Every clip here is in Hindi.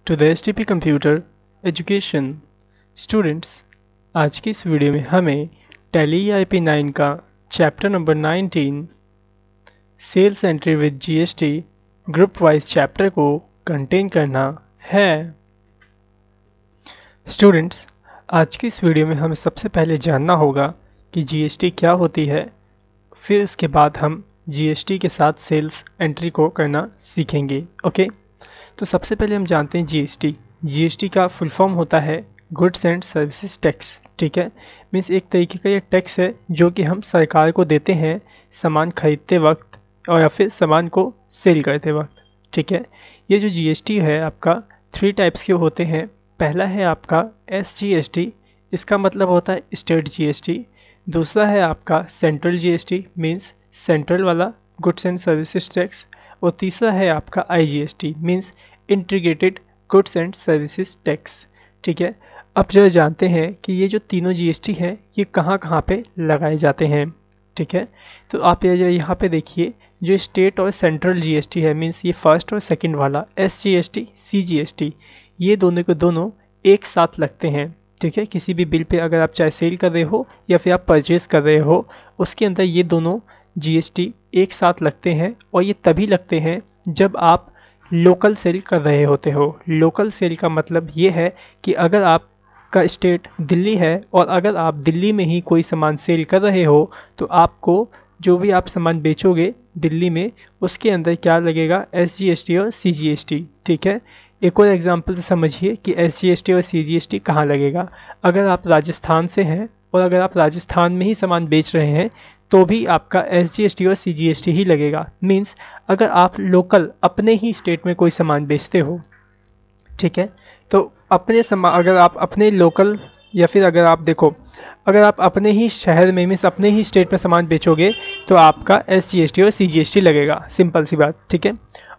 To the STP computer education students. आज की इस वीडियो में हमें टैली IP9 का chapter number 19 sales entry with GST group wise chapter को कंटेन करना है। स्टूडेंट्स, आज की इस वीडियो में हमें सबसे पहले जानना होगा कि जीएसटी क्या होती है, फिर उसके बाद हम जीएसटी के साथ सेल्स एंट्री को करना सीखेंगे। ओके, तो सबसे पहले हम जानते हैं जीएसटी का फुल फॉर्म होता है गुड्स एंड सर्विसेज टैक्स। ठीक है, मीन्स एक तरीके का ये टैक्स है जो कि हम सरकार को देते हैं सामान खरीदते वक्त और या फिर सामान को सेल करते वक्त। ठीक है, ये जो जीएसटी है आपका 3 टाइप्स के होते हैं। पहला है आपका SGST, इसका मतलब होता है स्टेट जीएसटी। दूसरा है आपका सेंट्रल जीएसटी, मीन्स सेंट्रल वाला गुड्स एंड सर्विसेज टैक्स। और तीसरा है आपका IGST, means integrated goods and services tax. ठीक है, अब जरा जानते हैं कि ये जो तीनों जीएसटी हैं ये कहाँ कहाँ पे लगाए जाते हैं। ठीक है, तो आप ये यहाँ पे देखिए, जो स्टेट और सेंट्रल जीएसटी है, मीन्स ये फर्स्ट और सेकंड वाला SGST, CGST, ये दोनों के दोनों एक साथ लगते हैं। ठीक है, किसी भी बिल पे अगर आप चाहे सेल कर रहे हो या फिर आप परचेज कर रहे हो, उसके अंदर ये दोनों जीएसटी एक साथ लगते हैं। और ये तभी लगते हैं जब आप लोकल सेल कर रहे होते हो। लोकल सेल का मतलब ये है कि अगर आपका स्टेट दिल्ली है और अगर आप दिल्ली में ही कोई सामान सेल कर रहे हो तो आपको जो भी आप सामान बेचोगे दिल्ली में, उसके अंदर क्या लगेगा, SGST और CGST। ठीक है, एक और एग्जांपल से समझिए कि SGST और CGST कहाँ लगेगा। अगर आप राजस्थान से हैं और अगर आप राजस्थान में ही सामान बेच रहे हैं तो भी आपका SGST और CGST ही लगेगा। मीन्स अगर आप लोकल अपने ही स्टेट में कोई सामान बेचते हो, ठीक है, तो अपने सामान अगर आप अपने लोकल या फिर अगर आप देखो, अगर आप अपने ही शहर में मीन्स अपने ही स्टेट में सामान बेचोगे तो आपका SGST और CGST लगेगा, सिंपल सी बात। ठीक है,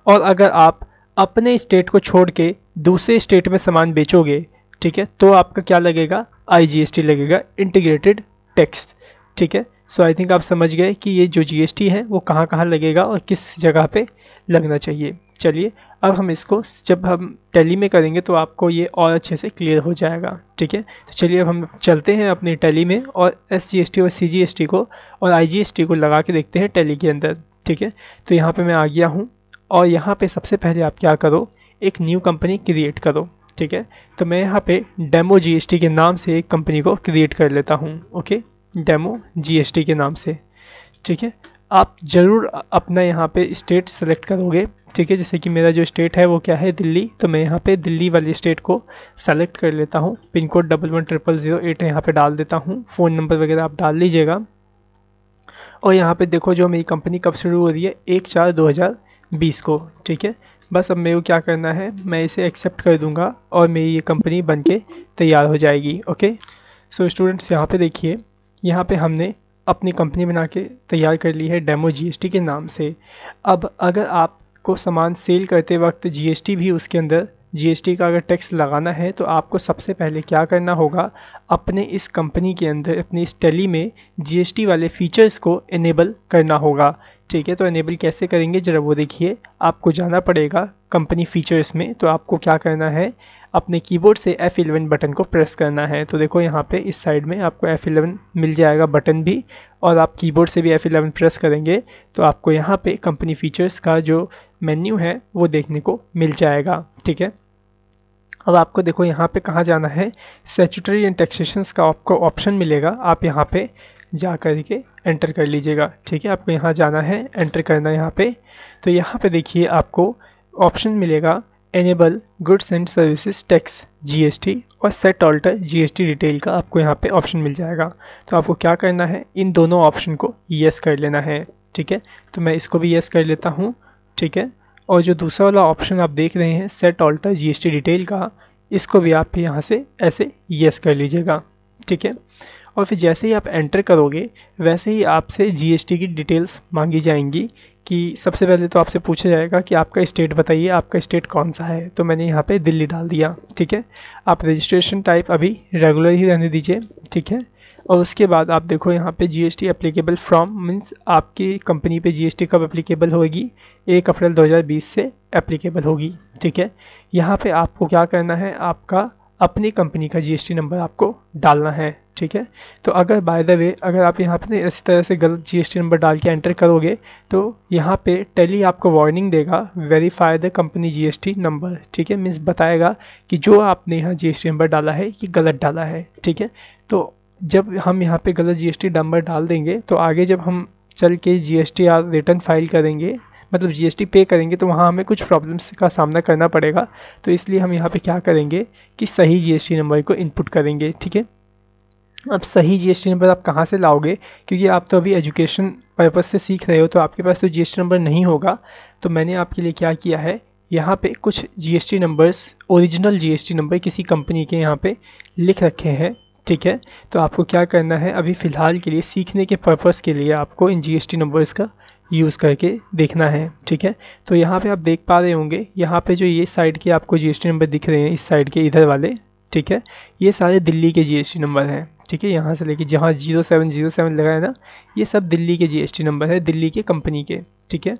और अगर आप अपने स्टेट को छोड़ के दूसरे स्टेट में सामान बेचोगे, ठीक है, तो आपका क्या लगेगा, IGST लगेगा, इंटीग्रेटेड टैक्स। ठीक है, सो आई थिंक आप समझ गए कि ये जो जीएसटी है वो कहाँ कहाँ लगेगा और किस जगह पे लगना चाहिए। चलिए, अब हम इसको जब हम टैली में करेंगे तो आपको ये और अच्छे से क्लियर हो जाएगा। ठीक है, तो चलिए अब हम चलते हैं अपनी टैली में और SGST और CGST को और IGST को लगा के देखते हैं टैली के अंदर। ठीक है, तो यहाँ पे मैं आ गया हूँ और यहाँ पे सबसे पहले आप क्या करो, एक न्यू कंपनी क्रिएट करो। ठीक है, तो मैं यहाँ पे डेमो GST के नाम से एक कंपनी को क्रिएट कर लेता हूँ। ओके, डेमो GST के नाम से। ठीक है, आप ज़रूर अपना यहाँ पे स्टेट सेलेक्ट करोगे। ठीक है, जैसे कि मेरा जो स्टेट है वो क्या है, दिल्ली, तो मैं यहाँ पे दिल्ली वाली स्टेट को सेलेक्ट कर लेता हूँ। पिन कोड 110008 यहाँ पे डाल देता हूँ। फ़ोन नंबर वगैरह आप डाल लीजिएगा। और यहाँ पे देखो जो मेरी कंपनी कब शुरू हो रही है, 1/4/2020 को। ठीक है, बस अब मेरे को क्या करना है, मैं इसे एक्सेप्ट कर दूंगा और मेरी ये कंपनी बन के तैयार हो जाएगी। ओके, सो स्टूडेंट्स यहाँ पे देखिए, यहाँ पे हमने अपनी कंपनी बना के तैयार कर ली है डेमो GST के नाम से। अब अगर आपको सामान सेल करते वक्त GST भी उसके अंदर GST का अगर टैक्स लगाना है तो आपको सबसे पहले क्या करना होगा, अपने इस कंपनी के अंदर अपनी इस टैली में GST वाले फीचर्स को इनेबल करना होगा। ठीक है, तो इनेबल कैसे करेंगे जरा वो देखिए। आपको जाना पड़ेगा कंपनी फीचर्स में, तो आपको क्या करना है, अपने कीबोर्ड से F11 बटन को प्रेस करना है। तो देखो यहाँ पे इस साइड में आपको F11 मिल जाएगा बटन भी, और आप कीबोर्ड से भी F11 प्रेस करेंगे तो आपको यहाँ पे कंपनी फीचर्स का जो मेन्यू है वो देखने को मिल जाएगा। ठीक है, अब आपको देखो यहाँ पे कहाँ जाना है, स्टैट्यूटरी एंड टैक्सेशंस का आपको ऑप्शन मिलेगा, आप यहाँ पे जा कर के एंटर कर लीजिएगा। ठीक है, आपको यहाँ जाना है, एंटर करना है यहाँ पे। तो यहाँ पे देखिए आपको ऑप्शन मिलेगा enable goods and services tax GST और सेट ऑल्टर GST डिटेल का आपको यहाँ पे ऑप्शन मिल जाएगा। तो आपको क्या करना है, इन दोनों ऑप्शन को येस कर लेना है। ठीक है, तो मैं इसको भी येस कर लेता हूँ। ठीक है, और जो दूसरा वाला ऑप्शन आप देख रहे हैं सेट ऑल्टर GST डिटेल का, इसको भी आप यहाँ से ऐसे येस कर लीजिएगा। ठीक है, और फिर जैसे ही आप एंटर करोगे वैसे ही आपसे GST की डिटेल्स मांगी जाएंगी कि सबसे पहले तो आपसे पूछा जाएगा कि आपका स्टेट बताइए, आपका स्टेट कौन सा है। तो मैंने यहाँ पे दिल्ली डाल दिया। ठीक है, आप रजिस्ट्रेशन टाइप अभी रेगुलर ही रहने दीजिए। ठीक है, और उसके बाद आप देखो यहाँ पे जीएसटी एप्लीकेबल फ्रॉम मीन्स आपकी कंपनी पे जीएसटी कब एप्लीकेबल होगी, 1 अप्रैल 2020 से एप्लीकेबल होगी। ठीक है, यहाँ पे आपको क्या करना है, आपका अपनी कंपनी का जीएसटी नंबर आपको डालना है। ठीक है, तो अगर बाय द वे अगर आप यहाँ पे इस तरह से गलत जीएसटी नंबर डाल के एंटर करोगे तो यहाँ पे टैली आपको वार्निंग देगा, verify the company GST number. ठीक है, मीन्स बताएगा कि जो आपने यहाँ जीएसटी नंबर डाला है ये गलत डाला है। ठीक है, तो जब हम यहाँ पे गलत जीएसटी नंबर डाल देंगे तो आगे जब हम चल के जीएसटी या रिटर्न फाइल करेंगे, मतलब जीएसटी पे करेंगे, तो वहाँ हमें कुछ प्रॉब्लम्स का सामना करना पड़ेगा। तो इसलिए हम यहाँ पे क्या करेंगे कि सही जीएसटी नंबर को इनपुट करेंगे। ठीक है, अब सही जीएसटी नंबर आप कहाँ से लाओगे, क्योंकि आप तो अभी एजुकेशन पर्पज़ से सीख रहे हो तो आपके पास तो जीएसटी नंबर नहीं होगा। तो मैंने आपके लिए क्या किया है, यहाँ पे कुछ GST numbers, original GST number किसी कंपनी के यहाँ पे लिख रखे हैं। ठीक है, तो आपको क्या करना है, अभी फ़िलहाल के लिए सीखने के पर्पज़ के लिए आपको इन जीएसटी नंबर्स का यूज़ करके देखना है। ठीक है, तो यहाँ पे आप देख पा रहे होंगे, यहाँ पे जो ये साइड के आपको जीएसटी नंबर दिख रहे हैं, इस साइड के इधर वाले, ठीक है, ये सारे दिल्ली के जीएसटी नंबर हैं। ठीक है, यहाँ से लेके जहाँ 0707 लगा है ना, ये सब दिल्ली के जीएसटी नंबर है, दिल्ली के कंपनी के। ठीक है,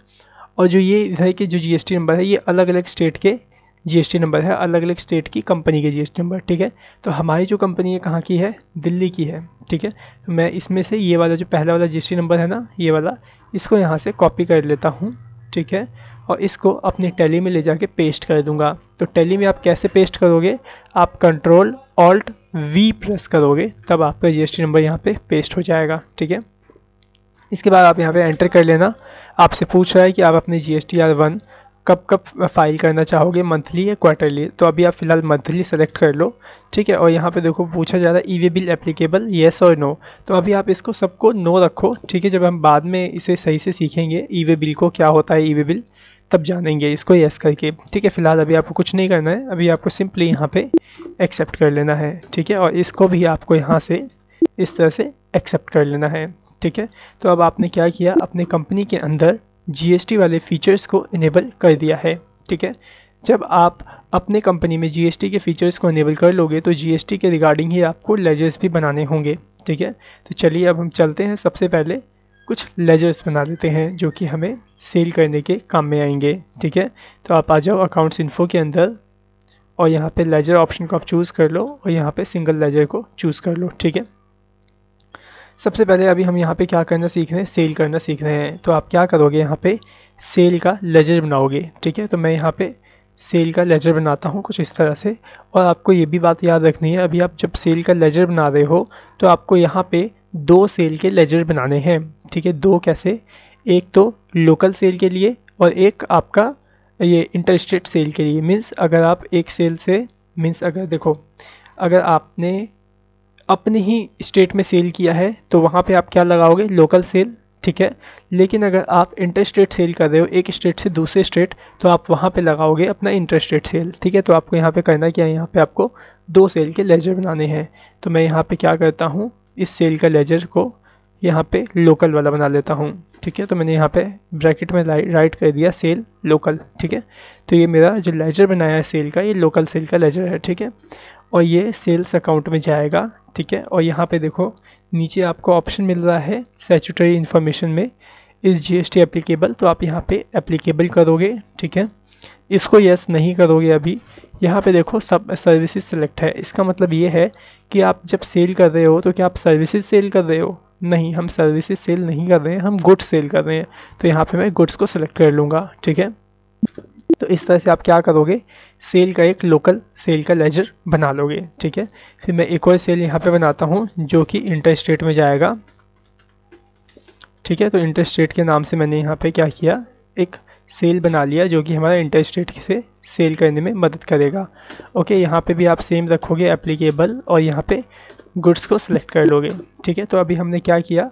और जो ये इधर के जो जीएसटी नंबर है ये अलग अलग स्टेट के जीएसटी नंबर है, अलग अलग स्टेट की कंपनी के जीएसटी नंबर। ठीक है, तो हमारी जो कंपनी है कहाँ की है, दिल्ली की है। ठीक है, तो मैं इसमें से ये वाला जो पहला वाला जीएसटी नंबर है ना, ये वाला, इसको यहाँ से कॉपी कर लेता हूँ। ठीक है, और इसको अपनी टैली में ले जाके पेस्ट कर दूंगा। तो टैली में आप कैसे पेस्ट करोगे, आप Ctrl+Alt+V प्रेस करोगे तब आपका जीएसटी नंबर यहाँ पे पेस्ट हो जाएगा। ठीक है, इसके बाद आप यहाँ पे एंटर कर लेना। आपसे पूछ रहा है कि आप अपने GSTR1 कब कब फाइल करना चाहोगे, मंथली या क्वार्टरली। तो अभी आप फिलहाल मंथली सेलेक्ट कर लो। ठीक है, और यहाँ पे देखो पूछा जा रहा है ई वे बिल एप्लीकेबल येस और नो, तो अभी आप इसको सबको नो रखो। ठीक है, जब हम बाद में इसे सही से सीखेंगे ई वे बिल को, क्या होता है ई वे बिल, तब जानेंगे इसको येस करके। ठीक है, फिलहाल अभी आपको कुछ नहीं करना है, अभी आपको सिंपली यहाँ पे एक्सेप्ट कर लेना है। ठीक है, और इसको भी आपको यहाँ से इस तरह से एक्सेप्ट कर लेना है। ठीक है, तो अब आपने क्या किया, अपने कंपनी के अंदर जीएसटी वाले फीचर्स को इनेबल कर दिया है। ठीक है, जब आप अपने कंपनी में जीएसटी के फीचर्स को इनेबल कर लोगे तो जीएसटी के रिगार्डिंग ही आपको लेजर्स भी बनाने होंगे। ठीक है, तो चलिए अब हम चलते हैं, सबसे पहले कुछ लेजर्स बना लेते हैं जो कि हमें सेल करने के काम में आएंगे। ठीक है, तो आप आ जाओ अकाउंट्स इन्फो के अंदर और यहाँ पे लेजर ऑप्शन को आप चूज़ कर लो और यहाँ पे सिंगल लेजर को चूज़ कर लो। ठीक है, सबसे पहले अभी हम यहाँ पे क्या करना सीख रहे हैं, सेल करना सीख रहे हैं। तो आप क्या करोगे, यहाँ पे सेल का लेजर बनाओगे। ठीक है, तो मैं यहाँ पे सेल का लेजर बनाता हूँ कुछ इस तरह से। और आपको ये भी बात याद रखनी है, अभी आप जब सेल का लेजर बना रहे हो तो आपको यहाँ पे 2 सेल के लेजर बनाने हैं। ठीक है, 2 कैसे, एक तो लोकल सेल के लिए और एक आपका ये इंटरस्टेट सेल के लिए। मीन्स अगर आप एक सेल से, मीन्स अगर देखो, अगर आपने अपने ही स्टेट में सेल किया है तो वहाँ पे आप क्या लगाओगे, लोकल सेल। ठीक है, लेकिन अगर आप इंटरस्टेट सेल कर रहे हो एक स्टेट से दूसरे स्टेट तो आप वहाँ पे लगाओगे अपना इंटरस्टेट सेल। ठीक है, तो आपको यहाँ पे करना क्या है, यहाँ पे आपको 2 सेल के लेजर बनाने हैं। तो मैं यहाँ पे क्या करता हूँ, इस सेल का लेजर को यहाँ पे लोकल वाला बना लेता हूँ। ठीक है, तो मैंने यहाँ पे ब्रैकेट में राइट कर दिया सेल लोकल। ठीक है, तो ये मेरा जो लेजर बनाया है सेल का, ये लोकल सेल का लेजर है। ठीक है, और ये सेल्स अकाउंट में जाएगा। ठीक है, और यहाँ पे देखो नीचे आपको ऑप्शन मिल रहा है स्टैट्यूटरी इन्फॉर्मेशन में इस जीएसटी एप्लीकेबल, तो आप यहाँ पे एप्लीकेबल करोगे। ठीक है, इसको यस नहीं करोगे। अभी यहाँ पे देखो सब सर्विसेज सेलेक्ट है, इसका मतलब ये है कि आप जब सेल कर रहे हो तो क्या आप सर्विसेज सेल कर रहे हो, नहीं, हम सर्विसेज सेल नहीं कर रहे हैं, हम गुड्स सेल कर रहे हैं। तो यहाँ पे मैं गुड्स को सिलेक्ट कर लूँगा। ठीक है, तो इस तरह से आप क्या करोगे, सेल का एक लोकल सेल का लेजर बना लोगे। ठीक है, फिर मैं एक और सेल यहाँ पे बनाता हूँ जो कि इंटरस्टेट में जाएगा। ठीक है, तो इंटरस्टेट के नाम से मैंने यहाँ पे क्या किया, एक सेल बना लिया जो कि हमारा इंटरस्टेट से सेल करने में मदद करेगा। ओके, यहाँ पे भी आप सेम रखोगे एप्लीकेबल और यहाँ पे गुड्स को सिलेक्ट कर लोगे। ठीक है, तो अभी हमने क्या किया,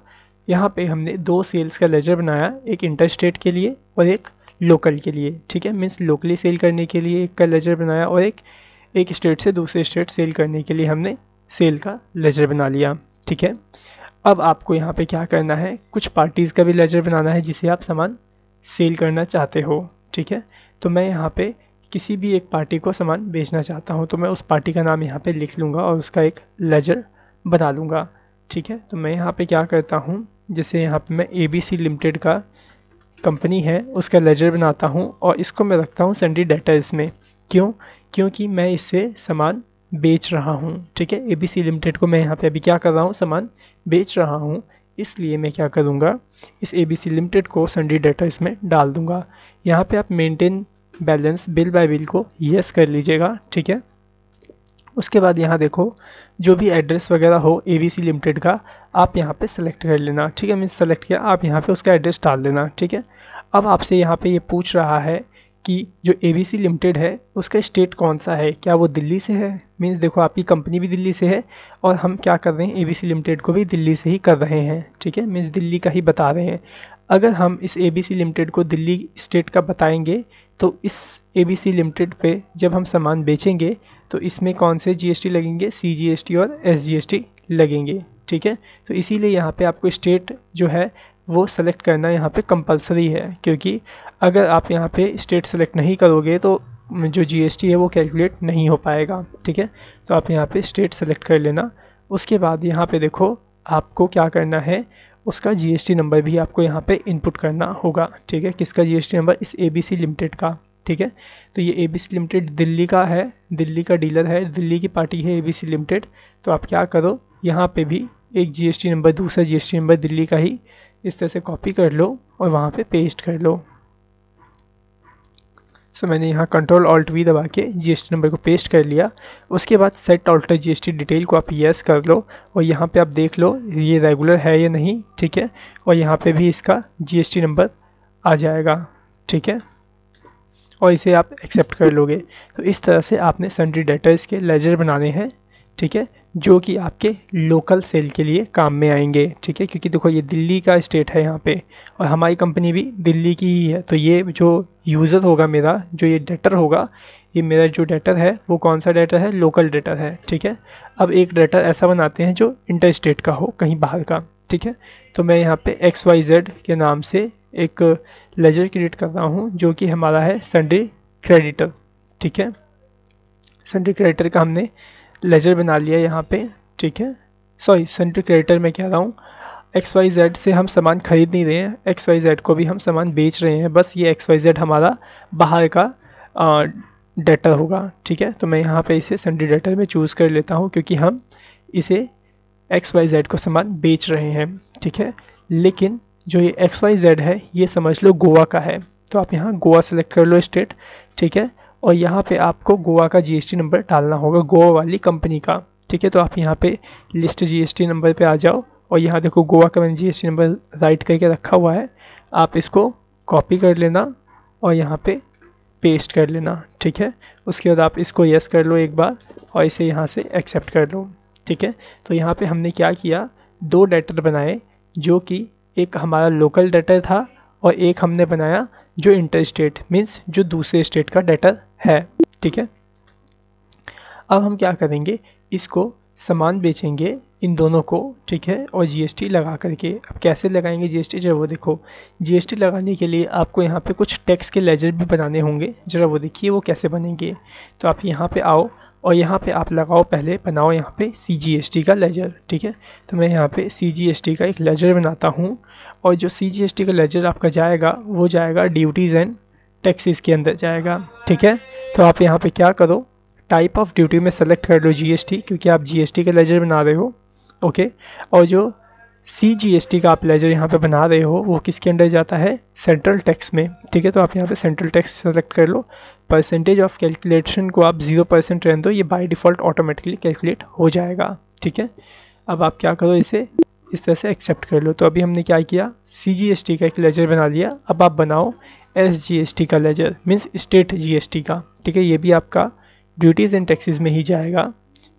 यहाँ पे हमने 2 सेल्स का लेजर बनाया, एक इंटरस्टेट के लिए और एक लोकल के लिए। ठीक है, मीन्स लोकली सेल करने के लिए एक का लेजर बनाया और एक स्टेट से दूसरे स्टेट सेल करने के लिए हमने सेल का लेजर बना लिया। ठीक है, अब आपको यहाँ पे क्या करना है, कुछ पार्टीज़ का भी लेजर बनाना है जिसे आप सामान सेल करना चाहते हो। ठीक है, तो मैं यहाँ पे किसी भी एक पार्टी को सामान बेचना चाहता हूँ तो मैं उस पार्टी का नाम यहाँ पे लिख लूँगा और उसका एक लेजर बना लूँगा। ठीक है। तो मैं यहाँ पे क्या करता हूँ, जैसे यहाँ पे मैं ABC लिमिटेड का कंपनी है उसका लेजर बनाता हूँ और इसको मैं रखता हूँ सन्ड्री डेटर्स में। क्यों? क्योंकि मैं इससे सामान बेच रहा हूँ, ठीक है। ABC लिमिटेड को मैं यहाँ पे अभी क्या कर रहा हूँ, सामान बेच रहा हूँ, इसलिए मैं क्या करूँगा, इस ABC लिमिटेड को सन्ड्री डेटर्स में डाल दूँगा। यहाँ पे आप maintain balance bill bye bill को यस कर लीजिएगा, ठीक है। उसके बाद यहाँ देखो जो भी एड्रेस वगैरह हो ABC लिमिटेड का आप यहाँ पे सेलेक्ट कर लेना, ठीक है। मैंने सेलेक्ट किया, आप यहाँ पे उसका एड्रेस डाल देना, ठीक है। अब आपसे यहाँ पे ये पूछ रहा है कि जो ABC लिमिटेड है उसका स्टेट कौन सा है, क्या वो दिल्ली से है। मीन्स देखो आपकी कंपनी भी दिल्ली से है और हम क्या कर रहे हैं, ABC लिमिटेड को भी दिल्ली से ही कर रहे हैं, ठीक है। मीन्स दिल्ली का ही बता रहे हैं। अगर हम इस ABC लिमिटेड को दिल्ली स्टेट का बताएंगे तो इस ABC लिमिटेड पे जब हम सामान बेचेंगे तो इसमें कौन से GST लगेंगे, CGST और SGST लगेंगे, ठीक है। तो इसीलिए यहाँ पे आपको स्टेट जो है वो सेलेक्ट करना यहाँ पे कंपलसरी है, क्योंकि अगर आप यहाँ पे स्टेट सेलेक्ट नहीं करोगे तो जो GST है वो कैलकुलेट नहीं हो पाएगा, ठीक है। तो आप यहाँ पे स्टेट सेलेक्ट कर लेना। उसके बाद यहाँ पे देखो आपको क्या करना है, उसका GST नंबर भी आपको यहाँ पे इनपुट करना होगा, ठीक है। किसका GST नंबर, इस ABC लिमिटेड का, ठीक है। तो ये ABC लिमिटेड दिल्ली का है, दिल्ली का डीलर है, दिल्ली की पार्टी है ABC लिमिटेड। तो आप क्या करो, यहाँ पे भी एक GST नंबर, दूसरा GST नंबर दिल्ली का ही इस तरह से कॉपी कर लो और वहाँ पे पेस्ट कर लो। सो मैंने यहाँ Ctrl+Alt+V दबा के GST नंबर को पेस्ट कर लिया। उसके बाद सेट ऑल्टर GST डिटेल को आप यस कर लो और यहाँ पे आप देख लो ये रेगुलर है या नहीं, ठीक है। और यहाँ पे भी इसका GST नंबर आ जाएगा, ठीक है। और इसे आप एक्सेप्ट कर लोगे। तो इस तरह से आपने सन्ड्री डेटर्स के लेजर बनाने हैं, ठीक है, जो कि आपके लोकल सेल के लिए काम में आएंगे, ठीक है। क्योंकि देखो ये दिल्ली का स्टेट है यहाँ पे और हमारी कंपनी भी दिल्ली की ही है। तो ये जो यूज़र होगा मेरा, जो ये डेटर होगा, ये मेरा जो डेटर है वो कौन सा डेटर है, लोकल डेटर है, ठीक है। अब एक डेटर ऐसा बनाते हैं जो इंटर स्टेट का हो, कहीं बाहर का, ठीक है। तो मैं यहाँ पे XYZ के नाम से एक लेजर क्रिएट कर रहा हूँ जो कि हमारा है सन्ड्री क्रेडिटर, ठीक है। सन्ड्री क्रेडिटर का हमने लेजर बना लिया यहाँ पे, ठीक है। सॉरी, सन्ड्री क्रेडिटर में कह रहा हूँ, XYZ से हम सामान खरीद नहीं रहे हैं, XYZ को भी हम सामान बेच रहे हैं, बस ये XYZ हमारा बाहर का डेटर होगा, ठीक है। तो मैं यहाँ पे इसे सन्ड्री डेटर में चूज़ कर लेता हूँ क्योंकि हम इसे XYZ को सामान बेच रहे हैं, ठीक है। लेकिन जो ये XYZ है ये समझ लो गोवा का है, तो आप यहाँ गोवा सेलेक्ट कर लो स्टेट, ठीक है। और यहाँ पे आपको गोवा का GST नंबर डालना होगा, गोवा वाली कंपनी का, ठीक है। तो आप यहाँ पे लिस्ट GST नंबर पे आ जाओ और यहाँ देखो गोवा का मैंने GST नंबर राइट करके रखा हुआ है, आप इसको कॉपी कर लेना और यहाँ पे पेस्ट कर लेना, ठीक है। उसके बाद आप इसको यस कर लो एक बार और इसे यहाँ से एक्सेप्ट कर लो, ठीक है। तो यहाँ पे हमने क्या किया, दो डेटर बनाए, जो कि एक हमारा लोकल डेटर था और एक हमने बनाया जो इंटर स्टेट, मीन्स जो दूसरे स्टेट का डेटर है, ठीक है। अब हम क्या करेंगे, इसको सामान बेचेंगे इन दोनों को, ठीक है, और GST लगा करके। अब कैसे लगाएंगे GST, जरा वो देखो। GST लगाने के लिए आपको यहाँ पे कुछ टैक्स के लेजर भी बनाने होंगे, जरा वो देखिए वो कैसे बनेंगे। तो आप यहाँ पे आओ और यहाँ पे आप लगाओ, पहले बनाओ यहाँ पे CGST का लेजर, ठीक है। तो मैं यहाँ पे CGST का एक लेजर बनाता हूँ और जो CGST का लेजर आपका जाएगा वो जाएगा ड्यूटीज़ एंड टैक्सेस के अंदर जाएगा, ठीक है। तो आप यहाँ पे क्या करो, टाइप ऑफ ड्यूटी में सेलेक्ट कर लो GST, क्योंकि आप GST का लेजर बना रहे हो, ओके। और जो CGST का आप लेजर यहाँ पे बना रहे हो वो किसके अंडर जाता है, सेंट्रल टैक्स में, ठीक है। तो आप यहाँ पे सेंट्रल टैक्स सेलेक्ट कर लो। परसेंटेज ऑफ कैलकुलेशन को आप 0% रहने दो, ये बाय डिफ़ॉल्ट ऑटोमेटिकली कैलकुलेट हो जाएगा, ठीक है। अब आप क्या करो, इसे इस तरह से एक्सेप्ट कर लो। तो अभी हमने क्या किया, CGST का एक लेजर बना लिया। अब आप बनाओ SGST का लेजर, मीन्स स्टेट GST का, ठीक है। ये भी आपका ड्यूटीज़ एंड टैक्सेस में ही जाएगा।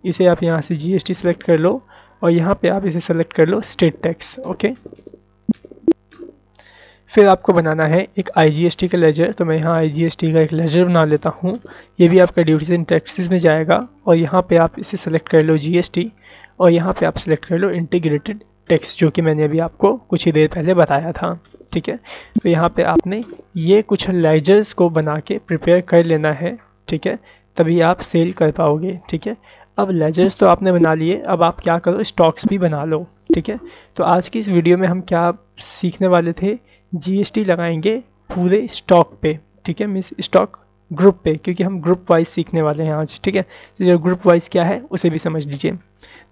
इसे आप यहाँ से GST सेलेक्ट कर लो और यहाँ पे आप इसे सेलेक्ट कर लो स्टेट टैक्स, ओके। फिर आपको बनाना है एक IGST का लेजर। तो मैं यहाँ IGST का एक लेजर बना लेता हूँ, ये भी आपका ड्यूटीज़ एंड टैक्सेस में जाएगा। और यहाँ पे आप इसे सेलेक्ट कर लो GST और यहाँ पे आप सेलेक्ट कर लो इंटीग्रेटेड टैक्स, जो कि मैंने अभी आपको कुछ ही देर पहले बताया था, ठीक है। तो यहाँ पे आपने ये कुछ लेजर्स को बना के प्रिपेयर कर लेना है, ठीक है, तभी आप सेल कर पाओगे, ठीक है। अब लेजर्स तो आपने बना लिए, अब आप क्या करो, स्टॉक्स भी बना लो, ठीक है। तो आज की इस वीडियो में हम क्या सीखने वाले थे, जीएसटी लगाएंगे पूरे स्टॉक पे, ठीक है, मीन्स स्टॉक ग्रुप पे, क्योंकि हम ग्रुप वाइज सीखने वाले हैं आज, ठीक है। तो जो ग्रुप वाइज क्या है उसे भी समझ लीजिए।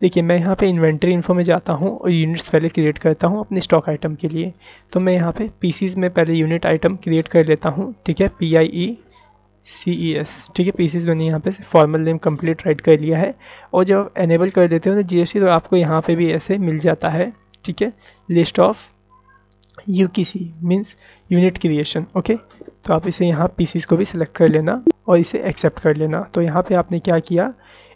देखिए मैं यहाँ पे इन्वेंट्री इन्फो में जाता हूँ और यूनिट्स पहले क्रिएट करता हूँ अपने स्टॉक आइटम के लिए। तो मैं यहाँ पे पीसीज में पहले यूनिट आइटम क्रिएट कर लेता हूँ, ठीक है, PIECES, ठीक है, पीसीज मैंने यहाँ पे फॉर्मल नेम कंप्लीट राइट कर लिया है। और जब एनेबल कर देते हो ना जीएसटी, तो आपको यहाँ पे भी ऐसे मिल जाता है, ठीक है, list of UKC means unit creation, okay. तो आप इसे यहाँ पीसीज को भी सिलेक्ट कर लेना और इसे एक्सेप्ट कर लेना। तो यहाँ पे आपने क्या किया,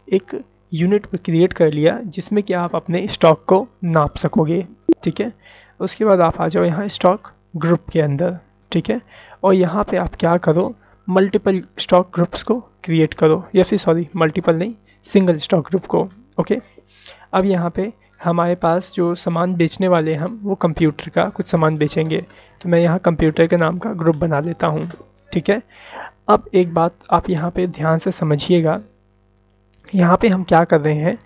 एक यूनिट क्रिएट कर लिया जिसमें कि आप अपने स्टॉक को नाप सकोगे, ठीक है। उसके बाद आप आ जाओ यहाँ स्टॉक ग्रुप के अंदर, ठीक है, और यहाँ पे आप क्या करो, मल्टीपल स्टॉक ग्रुप्स को क्रिएट करो, या फिर सॉरी मल्टीपल नहीं, सिंगल स्टॉक ग्रुप को, ओके। अब यहाँ पे हमारे पास जो सामान बेचने वाले हैं हम, वो कंप्यूटर का कुछ सामान बेचेंगे। तो मैं यहाँ कंप्यूटर के नाम का ग्रुप बना लेता हूँ, ठीक है। अब एक बात आप यहाँ पे ध्यान से समझिएगा, यहाँ पे हम क्या कर रहे हैं,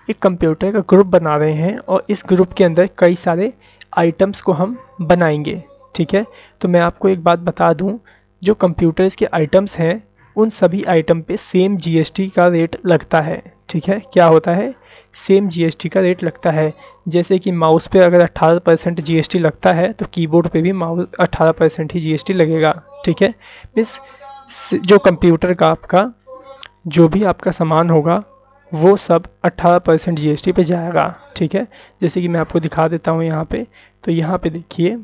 एक कंप्यूटर का ग्रुप बना रहे हैं और इस ग्रुप के अंदर कई सारे आइटम्स को हम बनाएंगे, ठीक है। तो मैं आपको एक बात बता दूं, जो कंप्यूटर्स के आइटम्स हैं उन सभी आइटम पे सेम जीएसटी का रेट लगता है, ठीक है। क्या होता है, सेम जीएसटी का रेट लगता है। जैसे कि माउस पे अगर 18% जीएसटी लगता है तो कीबोर्ड पे भी माउस 18% ही जीएसटी लगेगा, ठीक है। मीन्स जो कंप्यूटर का आपका जो भी आपका सामान होगा वो सब 18% जीएसटी पे जाएगा, ठीक है। जैसे कि मैं आपको दिखा देता हूँ यहाँ पे। तो यहाँ पे देखिए,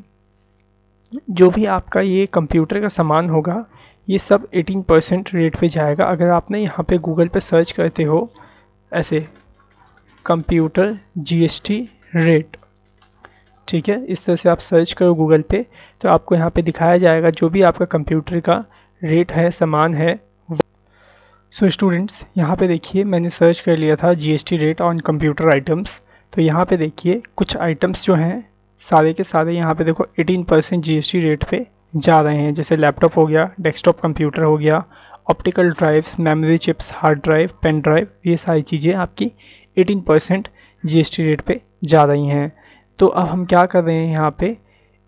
जो भी आपका ये कंप्यूटर का सामान होगा ये सब 18% रेट पे जाएगा। अगर आपने यहाँ पे गूगल पे सर्च करते हो ऐसे कंप्यूटर जीएसटी रेट, ठीक है, इस तरह से आप सर्च करो गूगल पे, तो आपको यहाँ पे दिखाया जाएगा जो भी आपका कंप्यूटर का रेट है, सामान है। सो स्टूडेंट्स यहाँ पे देखिए मैंने सर्च कर लिया था GST rate on computer items. तो यहाँ पे देखिए कुछ आइटम्स जो हैं सारे के सारे यहाँ पे देखो 18% जीएसटी रेट पे जा रहे हैं। जैसे लैपटॉप हो गया, डेस्कटॉप कंप्यूटर हो गया, optical drives, memory chips, hard drive, pen drive, ये सारी चीज़ें आपकी 18% जीएसटी रेट पे जा रही हैं। तो अब हम क्या कर रहे हैं, यहाँ पे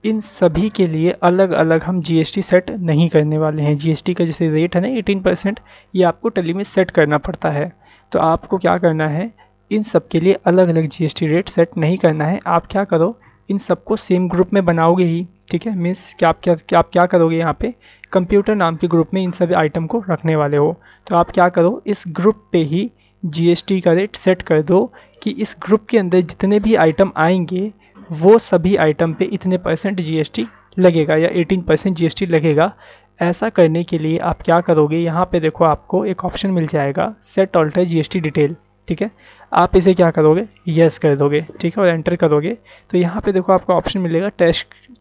इन सभी के लिए अलग अलग हम जीएसटी सेट नहीं करने वाले हैं। जीएसटी का जैसे रेट है ना 18%, ये आपको टैली में सेट करना पड़ता है। तो आपको क्या करना है, इन सब के लिए अलग अलग जीएसटी रेट सेट नहीं करना है। आप क्या करो, इन सबको सेम ग्रुप में बनाओगे ही, ठीक है। मीन्स कि आप क्या करोगे, यहाँ पे कंप्यूटर नाम के ग्रुप में इन सभी आइटम को रखने वाले हो। तो आप क्या करो, इस ग्रुप पे ही जीएसटी का रेट सेट कर दो कि इस ग्रुप के अंदर जितने भी आइटम आएंगे वो सभी आइटम पे इतने % जीएसटी लगेगा या 18% जीएसटी लगेगा। ऐसा करने के लिए आप क्या करोगे, यहाँ पे देखो आपको एक ऑप्शन मिल जाएगा सेट ऑल्टर जीएसटी डिटेल, ठीक है। आप इसे क्या करोगे, यस कर दोगे, ठीक है, और एंटर करोगे। तो यहाँ पे देखो आपको ऑप्शन मिलेगा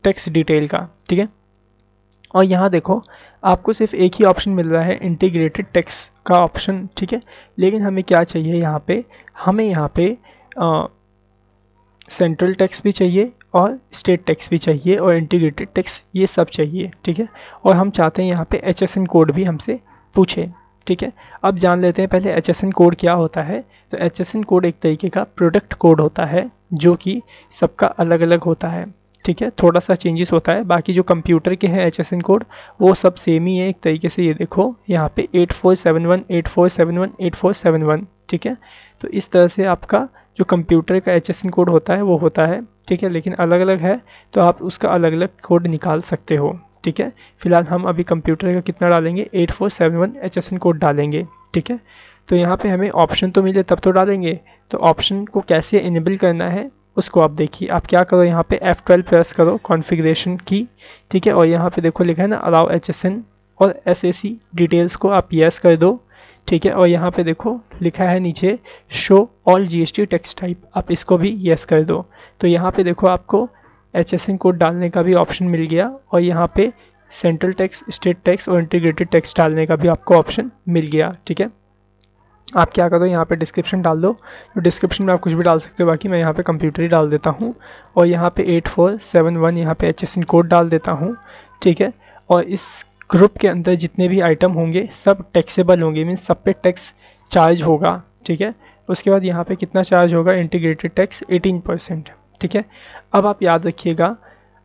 टैक्स डिटेल का, ठीक है। और यहाँ देखो आपको सिर्फ एक ही ऑप्शन मिल रहा है इंटीग्रेटेड टैक्स का ऑप्शन, ठीक है। लेकिन हमें क्या चाहिए यहाँ पे, हमें यहाँ पे सेंट्रल टैक्स भी चाहिए और स्टेट टैक्स भी चाहिए और इंटीग्रेटेड टैक्स, ये सब चाहिए, ठीक है। और हम चाहते हैं यहाँ पे HSN कोड भी हमसे पूछे, ठीक है। अब जान लेते हैं पहले HSN कोड क्या होता है। तो HSN कोड एक तरीके का प्रोडक्ट कोड होता है जो कि सबका अलग अलग होता है, ठीक है। थोड़ा सा चेंजेस होता है, बाकी जो कंप्यूटर के हैं HSN कोड वो सब सेम ही है एक तरीके से। ये देखो यहाँ पे 8471 8471 8471, ठीक है। तो इस तरह से आपका जो कंप्यूटर का HSN कोड होता है वो होता है, ठीक है। लेकिन अलग अलग है तो आप उसका अलग अलग कोड निकाल सकते हो, ठीक है। फिलहाल हम अभी कंप्यूटर का कितना डालेंगे, 8471 HSN कोड डालेंगे, ठीक है। तो यहाँ पे हमें ऑप्शन तो मिले तब तो डालेंगे। तो ऑप्शन को कैसे इनेबल करना है उसको आप देखिए। आप क्या करो, यहाँ पे F12 प्रेस करो कॉन्फ़िगरेशन की, ठीक है। और यहाँ पे देखो लिखा है ना अलाउ HSN और SAC डिटेल्स को आप यस कर दो, ठीक है। और यहाँ पे देखो लिखा है नीचे show all GST tax type, आप इसको भी यस कर दो। तो यहाँ पे देखो आपको HSN कोड डालने का भी ऑप्शन मिल गया और यहाँ पे सेंट्रल टैक्स, स्टेट टैक्स और इंटीग्रेटेड टैक्स डालने का भी आपको ऑप्शन मिल गया, ठीक है। आप क्या करो, यहाँ पे डिस्क्रिप्शन डाल दो। तो डिस्क्रिप्शन में आप कुछ भी डाल सकते हो, बाकी मैं यहाँ पे कंप्यूटर ही डाल देता हूँ। और यहाँ पे 8471 यहाँ पे HSN कोड डाल देता हूँ, ठीक है। और इस ग्रुप के अंदर जितने भी आइटम होंगे सब टैक्सेबल होंगे, मीन्स सब पे टैक्स चार्ज होगा, ठीक है। उसके बाद यहाँ पे कितना चार्ज होगा, इंटीग्रेटेड टैक्स 18%, ठीक है। अब आप याद रखिएगा,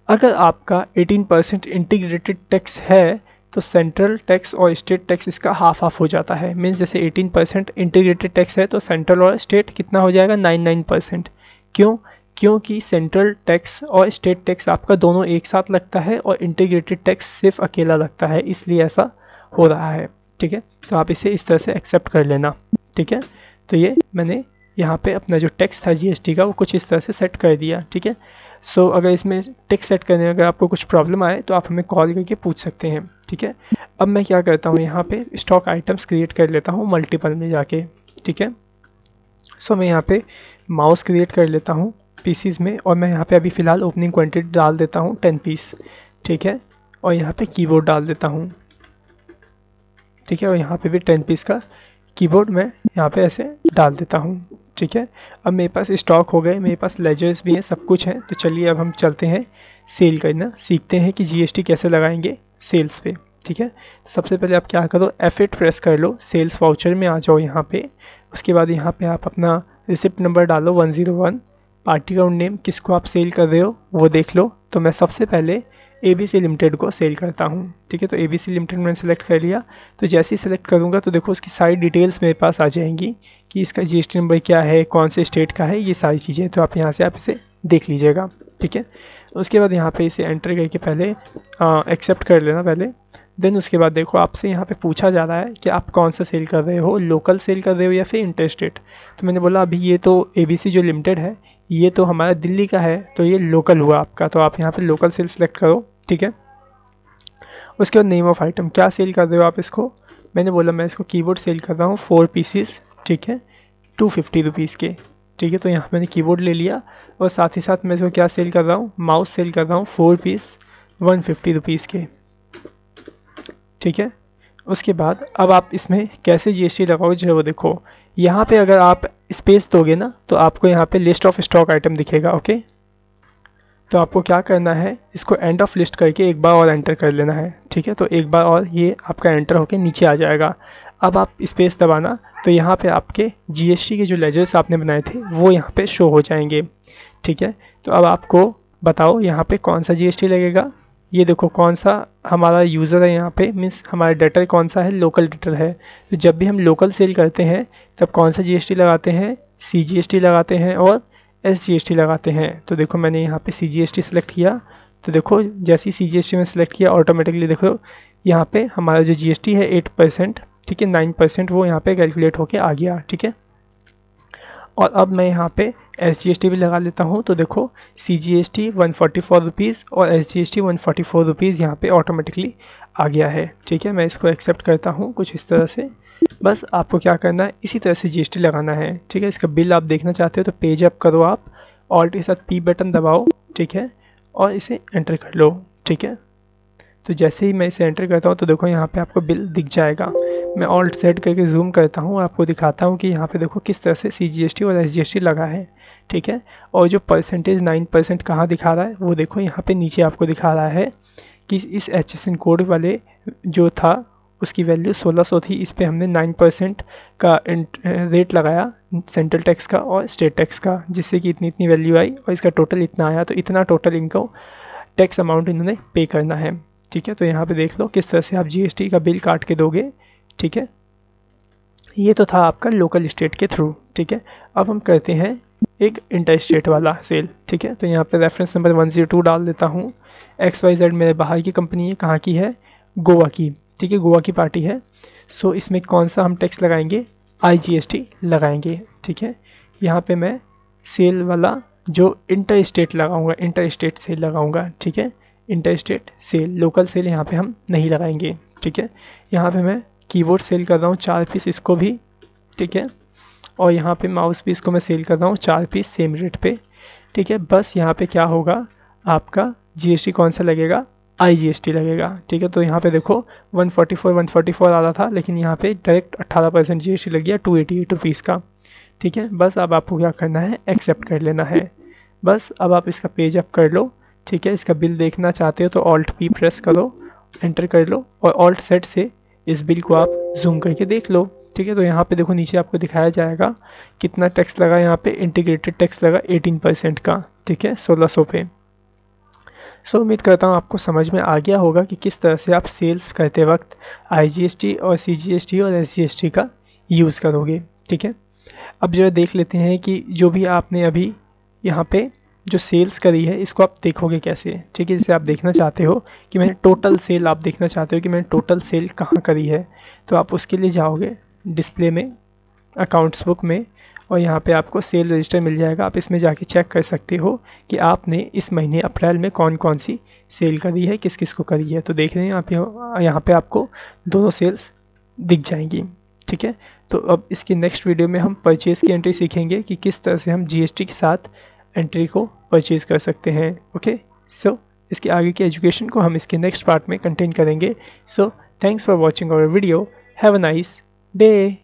अगर आपका 18% इंटीग्रेटेड टैक्स है तो सेंट्रल टैक्स और स्टेट टैक्स इसका हाफ हाफ हो जाता है। मीन्स जैसे 18% इंटीग्रेटेड टैक्स है तो सेंट्रल और स्टेट कितना हो जाएगा, 99%। क्यों? क्योंकि सेंट्रल टैक्स और स्टेट टैक्स आपका दोनों एक साथ लगता है और इंटीग्रेटेड टैक्स सिर्फ अकेला लगता है, इसलिए ऐसा हो रहा है। ठीक है, तो आप इसे इस तरह से एक्सेप्ट कर लेना। ठीक है, तो ये मैंने यहाँ पे अपना जो टैक्स था जीएसटी का वो कुछ इस तरह से सेट कर दिया। ठीक है, सो अगर इसमें टैक्स सेट करने में अगर आपको कुछ प्रॉब्लम आए तो आप हमें कॉल करके पूछ सकते हैं। ठीक है, अब मैं क्या करता हूँ, यहाँ पे स्टॉक आइटम्स क्रिएट कर लेता हूँ मल्टीपल में जाके। ठीक है, सो मैं यहाँ पे माउस क्रिएट कर लेता हूँ पीसीज में, और मैं यहाँ पे अभी फ़िलहाल ओपनिंग क्वांटिटी डाल देता हूँ 10 पीस। ठीक है, और यहाँ पे कीबोर्ड डाल देता हूँ। ठीक है, और यहाँ पे भी 10 पीस का कीबोर्ड मैं यहाँ पे ऐसे डाल देता हूँ। ठीक है, अब मेरे पास स्टॉक हो गए, मेरे पास लेजर्स भी हैं, सब कुछ है। तो चलिए अब हम चलते हैं सेल करना, सीखते हैं कि जीएसटी कैसे लगाएंगे सेल्स पे। ठीक है, तो सबसे पहले आप क्या करो, F8 प्रेस कर लो, सेल्स वाउचर में आ जाओ यहाँ पे। उसके बाद यहाँ पे आप अपना रिसिप्ट नंबर डालो 101, पार्टी काउंट नेम, किसको आप सेल कर रहे हो वो देख लो। तो मैं सबसे पहले ABC लिमिटेड को सेल करता हूँ। ठीक है, तो ABC लिमिटेड मैंने सेलेक्ट कर लिया। तो जैसे ही सेलेक्ट करूँगा तो देखो उसकी सारी डिटेल्स मेरे पास आ जाएंगी कि इसका जीएसटी नंबर क्या है, कौन से स्टेट का है, ये सारी चीज़ें। तो आप यहाँ से आप इसे देख लीजिएगा। ठीक है, उसके बाद यहाँ पे इसे एंटर करके पहले एक्सेप्ट कर लेना पहले। देन उसके बाद देखो आपसे यहाँ पे पूछा जा रहा है कि आप कौन सा सेल कर रहे हो, लोकल सेल कर रहे हो या फिर इंटरस्टेट। तो मैंने बोला अभी ये तो ABC जो लिमिटेड है ये तो हमारा दिल्ली का है, तो ये लोकल हुआ आपका, तो आप यहाँ पे लोकल सेल सेलेक्ट करो। ठीक है, उसके बाद नेम ऑफ आइटम, क्या सेल कर रहे हो आप इसको। मैंने बोला मैं इसको कीबोर्ड सेल कर रहा हूँ 4 पीसीस। ठीक है, 250 रुपीज़ के। ठीक है, तो यहाँ मैंने कीबोर्ड ले लिया, और साथ ही साथ मैं इसको क्या सेल कर रहा हूँ, माउस सेल कर रहा हूँ 4 पीस 150 रुपीज़ के। ठीक है, उसके बाद अब आप इसमें कैसे जीएसटी लगाओगे जो है वो देखो, यहाँ पे अगर आप स्पेस दोगे ना तो आपको यहाँ पे लिस्ट ऑफ स्टॉक आइटम दिखेगा। ओके, तो आपको क्या करना है, इसको एंड ऑफ लिस्ट करके एक बार और एंटर कर लेना है। ठीक है, तो एक बार और ये आपका एंटर होके नीचे आ जाएगा। अब आप स्पेस दबाना तो यहाँ पे आपके जीएसटी के जो लेजर्स आपने बनाए थे वो यहाँ पे शो हो जाएंगे। ठीक है, तो अब आपको बताओ यहाँ पे कौन सा जीएसटी लगेगा। ये देखो कौन सा हमारा यूज़र है यहाँ पे, मीन्स हमारा डेटर कौन सा है, लोकल डेटर है। तो जब भी हम लोकल सेल करते हैं तब कौन सा जीएसटी लगाते हैं, CGST लगाते हैं और SGST लगाते हैं। तो देखो मैंने यहाँ पे CGST सेलेक्ट किया, तो देखो जैसे ही CGST में सेलेक्ट किया ऑटोमेटिकली देखो यहाँ पे हमारा जो GST है 8%, ठीक है, 9% वो यहाँ पे कैलकुलेट होके आ गया। ठीक है, और अब मैं यहाँ पे SGST भी लगा लेता हूँ। तो देखो CGST 144 रुपीज़ और SGST 144 रुपीज़ यहाँ पे ऑटोमेटिकली आ गया है। ठीक है, मैं इसको एक्सेप्ट करता हूँ कुछ इस तरह से। बस आपको क्या करना है, इसी तरह से GST लगाना है। ठीक है, इसका बिल आप देखना चाहते हो तो पेज अप करो, आप ऑल्ट के साथ P बटन दबाओ। ठीक है, और इसे एंटर कर लो। ठीक है, तो जैसे ही मैं इसे एंटर करता हूँ तो देखो यहाँ पे आपको बिल दिख जाएगा। मैं ऑल्ट सेट करके जूम करता हूँ, आपको दिखाता हूँ कि यहाँ पे देखो किस तरह से CGST और SGST लगा है। ठीक है, और जो परसेंटेज 9% कहाँ दिखा रहा है वो देखो यहाँ पे नीचे आपको दिखा रहा है कि इस HSN कोड वाले जो था उसकी वैल्यू 1600 थी, इस पर हमने 9% का रेट लगाया सेंट्रल टैक्स का और स्टेट टैक्स का, जिससे कि इतनी इतनी वैल्यू आई और इसका टोटल इतना आया। तो इतना टोटल इनको टैक्स अमाउंट इन्होंने पे करना है। ठीक है, तो यहाँ पे देख लो किस तरह से आप GST का बिल काट के दोगे। ठीक है, ये तो था आपका लोकल स्टेट के थ्रू। ठीक है, अब हम करते हैं एक इंटर स्टेट वाला सेल। ठीक है, तो यहाँ पे रेफरेंस नंबर 102 डाल देता हूँ। XYZ मेरे बाहर की कंपनी है, कहाँ की है, गोवा की। ठीक है, गोवा की पार्टी है। सो इसमें कौन सा हम टैक्स लगाएंगे, IGST लगाएंगे। ठीक है, यहाँ पे मैं सेल वाला जो इंटर स्टेट लगाऊंगा, इंटर स्टेट सेल लगाऊंगा। ठीक है, inter state sale, local sale यहाँ पे हम नहीं लगाएंगे। ठीक है, यहाँ पे मैं कीबोर्ड सेल कर रहा हूँ 4 पीस, इसको भी। ठीक है, और यहाँ पे माउस पीस को मैं सेल कर रहा हूँ 4 पीस सेम रेट पे। ठीक है, बस यहाँ पे क्या होगा, आपका GST कौन सा लगेगा, IGST लगेगा। ठीक है, तो यहाँ पे देखो 144 आ रहा था, लेकिन यहाँ पे डायरेक्ट 18% GST लग गया 288 रुपीज़ का। ठीक है, बस अब आपको क्या करना है, एक्सेप्ट कर लेना है। बस अब आप इसका पेज अप कर लो। ठीक है, इसका बिल देखना चाहते हो तो ऑल्ट P प्रेस करो, एंटर कर लो, और ऑल्ट सेट से इस बिल को आप जूम करके देख लो। ठीक है। तो यहाँ पे देखो नीचे आपको दिखाया जाएगा कितना टैक्स लगा, यहाँ पे इंटीग्रेटेड टैक्स लगा 18% का, ठीक है, 1600 पे। सो उम्मीद करता हूँ आपको समझ में आ गया होगा कि किस तरह से आप सेल्स करते वक्त IGST और CGST और SGST का यूज़ करोगे, ठीक है। अब जो देख लेते हैं कि जो भी आपने अभी यहाँ पे जो सेल्स करी है इसको आप देखोगे कैसे, ठीक है। जैसे आप देखना चाहते हो कि मैंने टोटल सेल, आप देखना चाहते हो कि मैंने टोटल सेल कहाँ करी है, तो आप उसके लिए जाओगे डिस्प्ले में, अकाउंट्स बुक में, और यहाँ पे आपको सेल रजिस्टर मिल जाएगा। आप इसमें जाके चेक कर सकते हो कि आपने इस महीने अप्रैल में कौन कौन सी सेल करी है, किस किस को करी है। तो देख रहे हैं यहाँ पे आपको दोनों सेल्स दिख जाएंगी, ठीक है। तो अब इसकी नेक्स्ट वीडियो में हम परचेज़ की एंट्री सीखेंगे कि किस तरह से हम GST के साथ एंट्री को परचेज़ कर सकते हैं। ओके, सो इसके आगे की एजुकेशन को हम इसके नेक्स्ट पार्ट में कंटेन करेंगे। So thanks for watching our video, have a nice day.